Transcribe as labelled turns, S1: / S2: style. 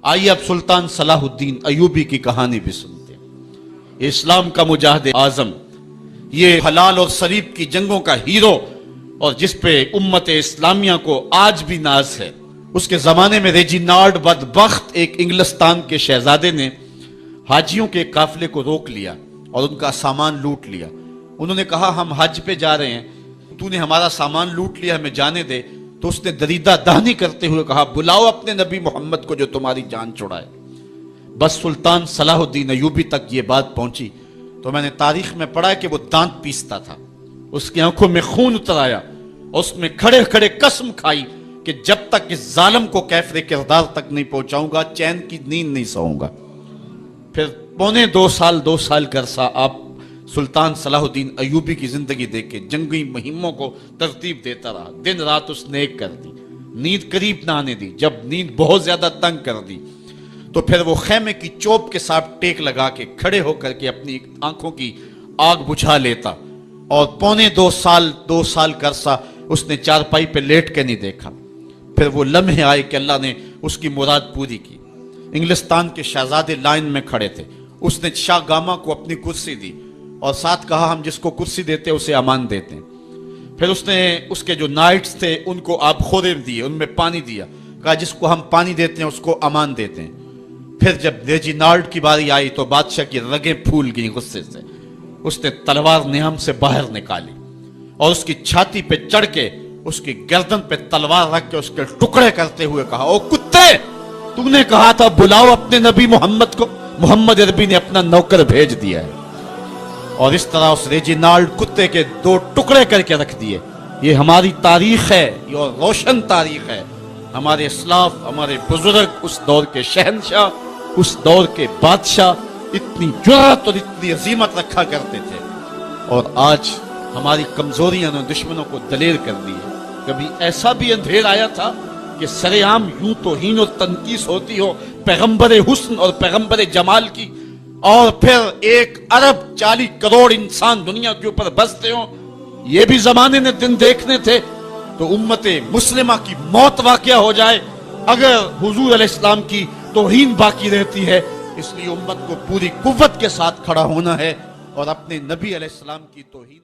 S1: آئیے اب سلطان صلاح الدین ایوبی کی کہانی بھی سنتے ہیں۔ اسلام کا مجاہد اعظم، یہ حلال اور صلیب کی جنگوں کا ہیرو، اور جس پہ امت اسلامیہ کو آج بھی ناز ہے۔ اس کے زمانے میں ریجینالڈ بدبخت ایک انگلستان کے شہزادے نے حاجیوں کے قافلے کو روک لیا اور ان کا سامان لوٹ لیا۔ انہوں نے کہا ہم حج پہ جا رہے ہیں، تو نے ہمارا سامان لوٹ لیا، ہمیں جانے دے۔ تو اس نے دریدہ دہنی کرتے ہوئے کہا بلاؤ اپنے نبی محمد کو جو تمہاری جان چھڑائے۔ بس سلطان صلاح الدین ایوبی تک یہ بات پہنچی تو میں نے تاریخ میں پڑھا کہ وہ دانت پیستا تھا، اس کی آنکھوں میں خون اتر آیا، اس میں کھڑے کھڑے قسم کھائی کہ جب تک اس ظالم کو کیفر کردار تک نہیں پہنچاؤں گا چین کی نیند نہیں سوؤں گا۔ پھر پونے دو سال کا عرصہ آپ سلطان صلاح الدین ایوبی کی زندگی دیکھ کے جنگی مہموں کو ترتیب دیتا رہا، دن رات اس نے ایک کر دی، نیند قریب نہ آنے دی۔ جب نیند بہت زیادہ تنگ کر دی تو پھر وہ خیمے کی چوب کے ساتھ ٹیک لگا کے کھڑے ہو کر کے اپنی آنکھوں کی آگ بجھا لیتا، اور پونے دو سال کا عرصہ اس نے چارپائی پہ لیٹ کے نہیں دیکھا۔ پھر وہ لمحے آئے کہ اللہ نے اس کی مراد پوری کی۔ انگلستان کے شہزادے لائن میں کھڑے تھے، اس نے شاہ گاما کو اپنی کرسی دی اور ساتھ کہا ہم جس کو کرسی دیتے اسے امان دیتے ہیں۔ پھر اس نے اس کے جو نائٹس تھے ان کو آب خورے دیے، ان میں پانی دیا، کہا جس کو ہم پانی دیتے ہیں اس کو امان دیتے ہیں۔ پھر جب ریجینالڈ کی باری آئی تو بادشاہ کی رگیں پھول گئیں غصے سے، اس نے تلوار نیام سے باہر نکالی اور اس کی چھاتی پہ چڑھ کے اس کی گردن پہ تلوار رکھ کے اس کے ٹکڑے کرتے ہوئے کہا او کتے، تو نے کہا تھا بلاؤ اپنے نبی محمد کو، محمد عربی نے اپنا نوکر بھیج دیا ہے۔ اور اس طرح اس ریجینالڈ کتے کے دو ٹکڑے کر کے رکھ دیے۔ یہ ہماری تاریخ ہے، یہ روشن تاریخ ہے۔ ہمارے اسلاف، ہمارے بزرگ اس دور کے شہنشاہ، اس دور کے بادشاہ اتنی جرأت اور اتنی عظیمت رکھا کرتے تھے، اور آج ہماری کمزوریاں نے دشمنوں کو دلیر کر دی ہے۔ کبھی ایسا بھی اندھیر آیا تھا کہ سر عام یوں توہین و تنقیص ہوتی ہو پیغمبر حسن اور پیغمبر جمال کی، اور پھر 1.40 کروڑ انسان دنیا کے اوپر بستے ہوں، یہ بھی زمانے نے دن دیکھنے تھے۔ تو امت مسلمہ کی موت واقع ہو جائے اگر حضور علیہ السلام کی توہین باقی رہتی ہے، اس لیے امت کو پوری قوت کے ساتھ کھڑا ہونا ہے اور اپنے نبی علیہ السلام کی توہین